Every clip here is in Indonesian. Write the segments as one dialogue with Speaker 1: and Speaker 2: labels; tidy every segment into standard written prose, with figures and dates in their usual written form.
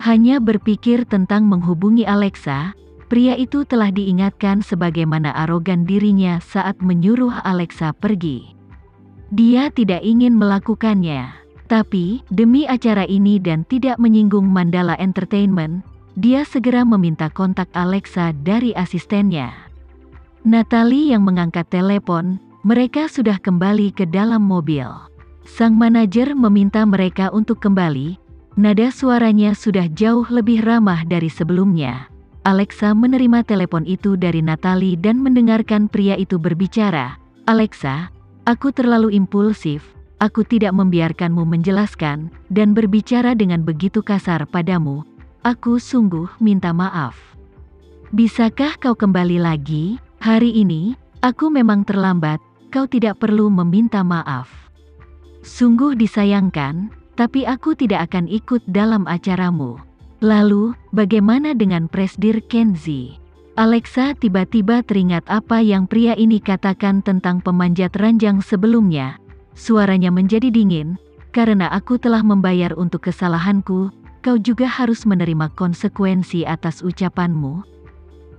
Speaker 1: Hanya berpikir tentang menghubungi Alexa, pria itu telah diingatkan sebagaimana arogan dirinya saat menyuruh Alexa pergi. Dia tidak ingin melakukannya. Tapi, demi acara ini dan tidak menyinggung Mandala Entertainment, dia segera meminta kontak Alexa dari asistennya. Natalie yang mengangkat telepon, mereka sudah kembali ke dalam mobil. Sang manajer meminta mereka untuk kembali, nada suaranya sudah jauh lebih ramah dari sebelumnya. Alexa menerima telepon itu dari Natalie dan mendengarkan pria itu berbicara. "Alexa, aku terlalu impulsif. Aku tidak membiarkanmu menjelaskan, dan berbicara dengan begitu kasar padamu. Aku sungguh minta maaf. Bisakah kau kembali lagi? Hari ini, aku memang terlambat, kau tidak perlu meminta maaf. Sungguh disayangkan, tapi aku tidak akan ikut dalam acaramu." Lalu, bagaimana dengan Presdir Kenzie? Alexa tiba-tiba teringat apa yang pria ini katakan tentang pemanjat ranjang sebelumnya. Suaranya menjadi dingin, "Karena aku telah membayar untuk kesalahanku, kau juga harus menerima konsekuensi atas ucapanmu."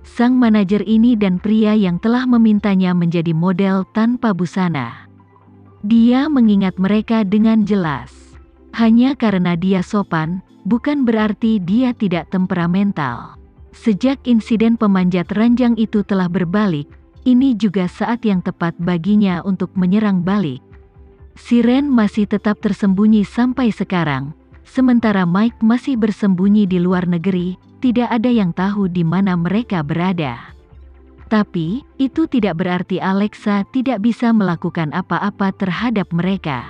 Speaker 1: Sang manajer ini dan pria yang telah memintanya menjadi model tanpa busana. Dia mengingat mereka dengan jelas. Hanya karena dia sopan, bukan berarti dia tidak temperamental. Sejak insiden pemanjat ranjang itu telah berbalik, ini juga saat yang tepat baginya untuk menyerang balik. Siren masih tetap tersembunyi sampai sekarang, sementara Mike masih bersembunyi di luar negeri, tidak ada yang tahu di mana mereka berada. Tapi, itu tidak berarti Alexa tidak bisa melakukan apa-apa terhadap mereka.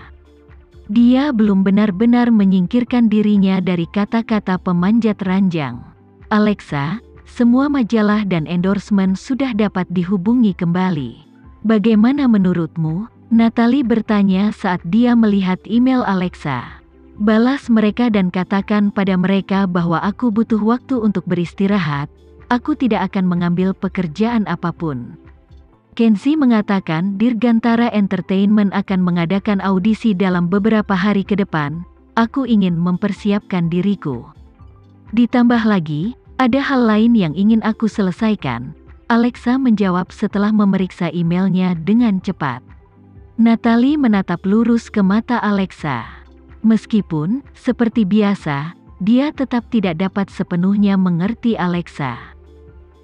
Speaker 1: Dia belum benar-benar menyingkirkan dirinya dari kata-kata pemanjat ranjang. "Alexa, semua majalah dan endorsement sudah dapat dihubungi kembali. Bagaimana menurutmu?" Natalie bertanya saat dia melihat email Alexa. "Balas mereka dan katakan pada mereka bahwa aku butuh waktu untuk beristirahat, aku tidak akan mengambil pekerjaan apapun." Kenzie mengatakan Dirgantara Entertainment akan mengadakan audisi dalam beberapa hari ke depan. "Aku ingin mempersiapkan diriku. Ditambah lagi, ada hal lain yang ingin aku selesaikan." Alexa menjawab setelah memeriksa emailnya dengan cepat. Natalie menatap lurus ke mata Alexa. Meskipun, seperti biasa, dia tetap tidak dapat sepenuhnya mengerti Alexa.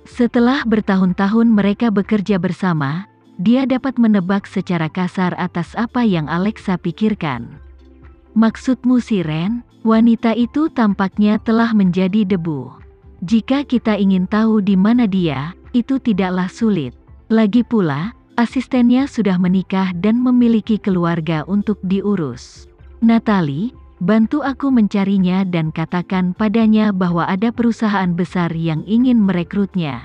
Speaker 1: Setelah bertahun-tahun mereka bekerja bersama, dia dapat menebak secara kasar atas apa yang Alexa pikirkan. "Maksudmu Siren? Wanita itu tampaknya telah menjadi debu. Jika kita ingin tahu di mana dia, itu tidaklah sulit. Lagi pula, asistennya sudah menikah dan memiliki keluarga untuk diurus. Natalie, bantu aku mencarinya dan katakan padanya bahwa ada perusahaan besar yang ingin merekrutnya."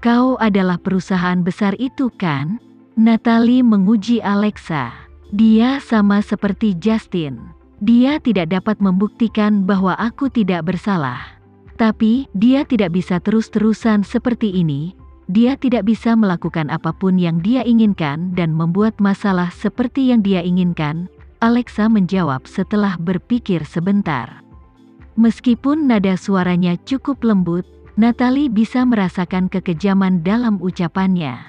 Speaker 1: "Kau adalah perusahaan besar itu kan?" Natalie menguji Alexa. Dia sama seperti Justin. Dia tidak dapat membuktikan bahwa aku tidak bersalah. Tapi, dia tidak bisa terus-terusan seperti ini. Dia tidak bisa melakukan apapun yang dia inginkan dan membuat masalah seperti yang dia inginkan. Alexa menjawab setelah berpikir sebentar. Meskipun nada suaranya cukup lembut, Natalie bisa merasakan kekejaman dalam ucapannya.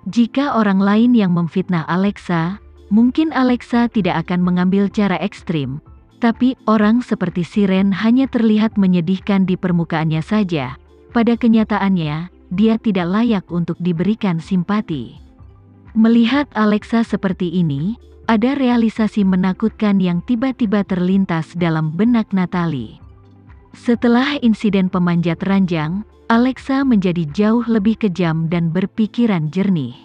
Speaker 1: Jika orang lain yang memfitnah Alexa, mungkin Alexa tidak akan mengambil cara ekstrim. Tapi, orang seperti Siren hanya terlihat menyedihkan di permukaannya saja. Pada kenyataannya, dia tidak layak untuk diberikan simpati. Melihat Alexa seperti ini, ada realisasi menakutkan yang tiba-tiba terlintas dalam benak Natalie. Setelah insiden pemanjat ranjang, Alexa menjadi jauh lebih kejam dan berpikiran jernih.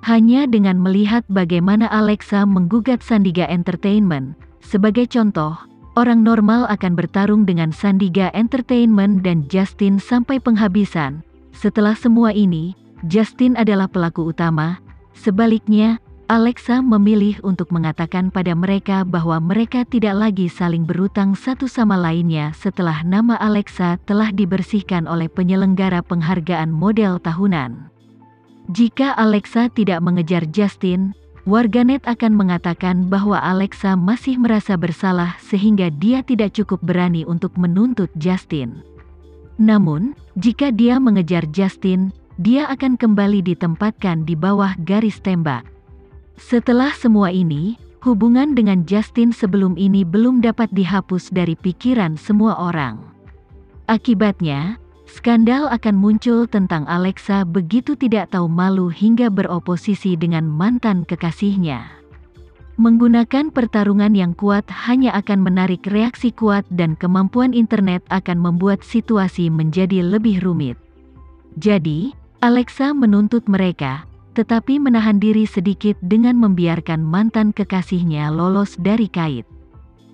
Speaker 1: Hanya dengan melihat bagaimana Alexa menggugat Sandiga Entertainment, sebagai contoh, orang normal akan bertarung dengan Sandiga Entertainment dan Justin sampai penghabisan. Setelah semua ini, Justin adalah pelaku utama. Sebaliknya, Alexa memilih untuk mengatakan pada mereka bahwa mereka tidak lagi saling berutang satu sama lainnya setelah nama Alexa telah dibersihkan oleh penyelenggara penghargaan model tahunan. Jika Alexa tidak mengejar Justin, warganet akan mengatakan bahwa Alexa masih merasa bersalah sehingga dia tidak cukup berani untuk menuntut Justin. Namun, jika dia mengejar Justin, dia akan kembali ditempatkan di bawah garis tembak. Setelah semua ini, hubungan dengan Justin sebelum ini belum dapat dihapus dari pikiran semua orang. Akibatnya, skandal akan muncul tentang Alexa begitu tidak tahu malu hingga beroposisi dengan mantan kekasihnya. Menggunakan pertarungan yang kuat hanya akan menarik reaksi kuat dan kemampuan internet akan membuat situasi menjadi lebih rumit. Jadi, Alexa menuntut mereka, tetapi menahan diri sedikit dengan membiarkan mantan kekasihnya lolos dari kait.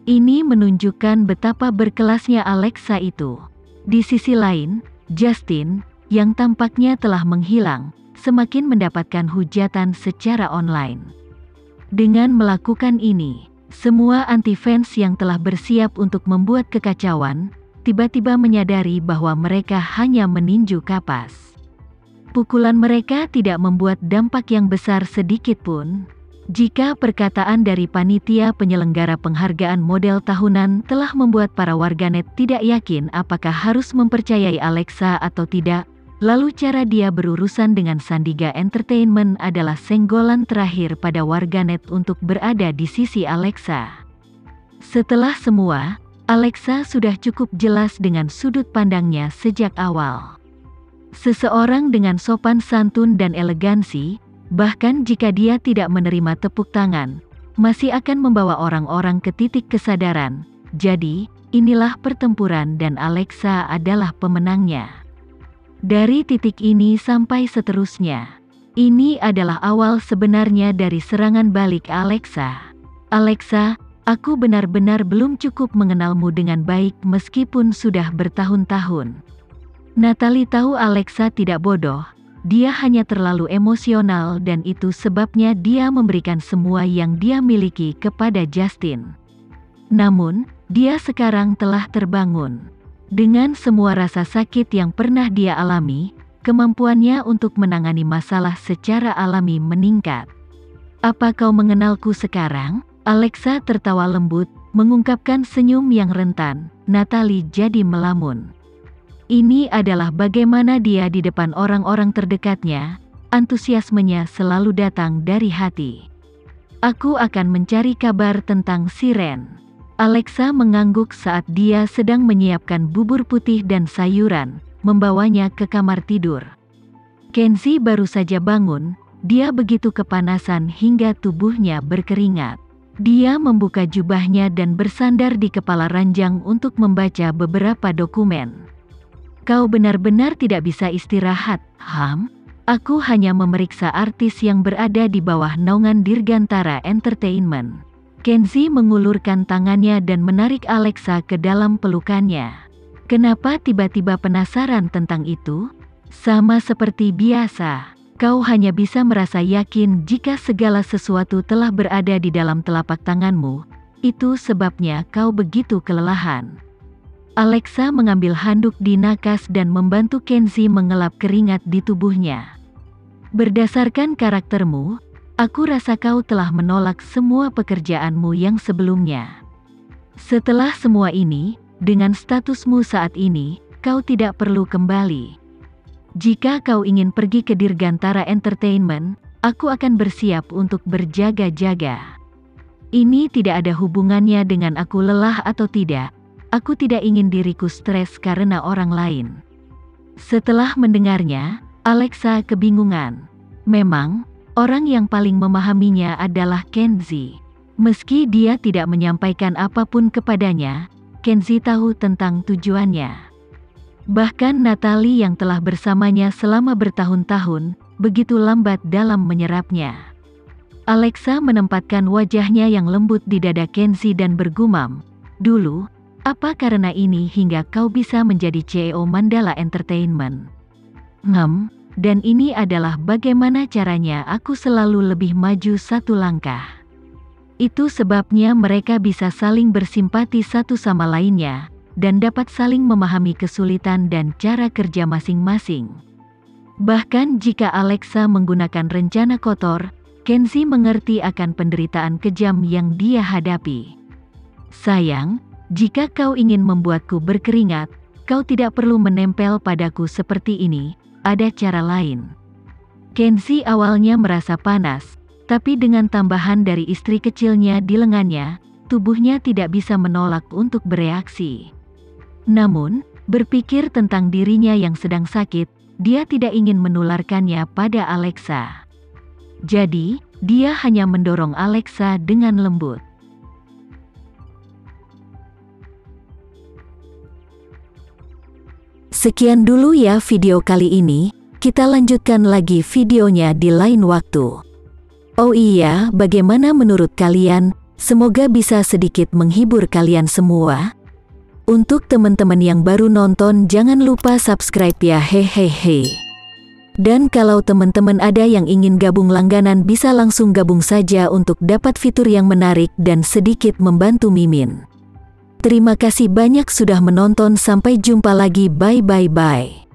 Speaker 1: Ini menunjukkan betapa berkelasnya Alexa itu. Di sisi lain, Justin, yang tampaknya telah menghilang, semakin mendapatkan hujatan secara online. Dengan melakukan ini, semua anti-fans yang telah bersiap untuk membuat kekacauan, tiba-tiba menyadari bahwa mereka hanya meninju kapas. Pukulan mereka tidak membuat dampak yang besar sedikit pun. Jika perkataan dari panitia penyelenggara penghargaan model tahunan telah membuat para warganet tidak yakin apakah harus mempercayai Alexa atau tidak, lalu cara dia berurusan dengan Sandiga Entertainment adalah senggolan terakhir pada warganet untuk berada di sisi Alexa. Setelah semua, Alexa sudah cukup jelas dengan sudut pandangnya sejak awal. Seseorang dengan sopan santun dan elegansi, bahkan jika dia tidak menerima tepuk tangan, masih akan membawa orang-orang ke titik kesadaran. Jadi, inilah pertempuran dan Alexa adalah pemenangnya. Dari titik ini sampai seterusnya, ini adalah awal sebenarnya dari serangan balik Alexa. Alexa, aku benar-benar belum cukup mengenalmu dengan baik meskipun sudah bertahun-tahun. Natalie tahu Alexa tidak bodoh. Dia hanya terlalu emosional dan itu sebabnya dia memberikan semua yang dia miliki kepada Justin. Namun, dia sekarang telah terbangun. Dengan semua rasa sakit yang pernah dia alami, kemampuannya untuk menangani masalah secara alami meningkat. Apa kau mengenalku sekarang? Alexa tertawa lembut, mengungkapkan senyum yang rentan. Natalie jadi melamun. Ini adalah bagaimana dia di depan orang-orang terdekatnya, antusiasmenya selalu datang dari hati. Aku akan mencari kabar tentang Siren. Alexa mengangguk saat dia sedang menyiapkan bubur putih dan sayuran, membawanya ke kamar tidur. Kenzie baru saja bangun, dia begitu kepanasan hingga tubuhnya berkeringat. Dia membuka jubahnya dan bersandar di kepala ranjang untuk membaca beberapa dokumen. Kau benar-benar tidak bisa istirahat, Ham? Aku hanya memeriksa artis yang berada di bawah naungan Dirgantara Entertainment. Kenzie mengulurkan tangannya dan menarik Alexa ke dalam pelukannya. Kenapa tiba-tiba penasaran tentang itu? Sama seperti biasa, kau hanya bisa merasa yakin jika segala sesuatu telah berada di dalam telapak tanganmu. Itu sebabnya kau begitu kelelahan. Alexa mengambil handuk di nakas dan membantu Kenzie mengelap keringat di tubuhnya. Berdasarkan karaktermu, aku rasa kau telah menolak semua pekerjaanmu yang sebelumnya. Setelah semua ini, dengan statusmu saat ini, kau tidak perlu kembali. Jika kau ingin pergi ke Dirgantara Entertainment, aku akan bersiap untuk berjaga-jaga. Ini tidak ada hubungannya dengan aku lelah atau tidak. Aku tidak ingin diriku stres karena orang lain. Setelah mendengarnya, Alexa kebingungan. Memang, orang yang paling memahaminya adalah Kenzie. Meski dia tidak menyampaikan apapun kepadanya, Kenzie tahu tentang tujuannya. Bahkan Natalie yang telah bersamanya selama bertahun-tahun, begitu lambat dalam menyerapnya. Alexa menempatkan wajahnya yang lembut di dada Kenzie dan bergumam, "Dulu, apa karena ini hingga kau bisa menjadi CEO Mandala Entertainment? Dan ini adalah bagaimana caranya aku selalu lebih maju satu langkah. Itu sebabnya mereka bisa saling bersimpati satu sama lainnya, dan dapat saling memahami kesulitan dan cara kerja masing-masing. Bahkan jika Alexa menggunakan rencana kotor, Kenzi mengerti akan penderitaan kejam yang dia hadapi. Sayang, jika kau ingin membuatku berkeringat, kau tidak perlu menempel padaku seperti ini, ada cara lain. Kenzi awalnya merasa panas, tapi dengan tambahan dari istri kecilnya di lengannya, tubuhnya tidak bisa menolak untuk bereaksi. Namun, berpikir tentang dirinya yang sedang sakit, dia tidak ingin menularkannya pada Alexa. Jadi, dia hanya mendorong Alexa dengan lembut. Sekian dulu ya video kali ini, kita lanjutkan lagi videonya di lain waktu. Oh iya, bagaimana menurut kalian? Semoga bisa sedikit menghibur kalian semua. Untuk teman-teman yang baru nonton, jangan lupa subscribe ya, hehehe. Dan kalau teman-teman ada yang ingin gabung langganan, bisa langsung gabung saja untuk dapat fitur yang menarik dan sedikit membantu Mimin. Terima kasih banyak sudah menonton, sampai jumpa lagi, bye bye bye.